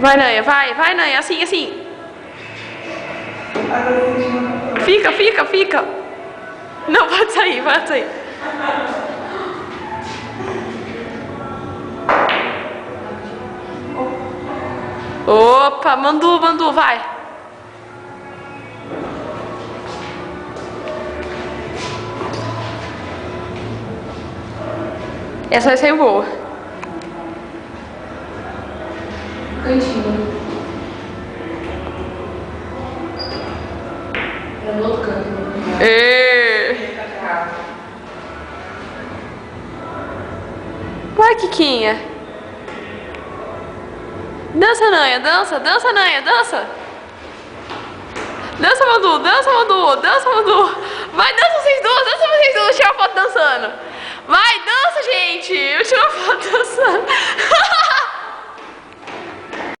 Vai, Nanha, vai, Nanha, assim, assim. Fica. Não, pode sair. Opa, Mandu, vai. Essa vai sair boa. Cantinho. É no outro canto. Vai, Kikinha. Dança, Nanha, dança. Dança, Mandu. Vai, dança vocês duas, tirar uma foto dançando. Vai, dança, gente. Eu tiro uma foto dançando.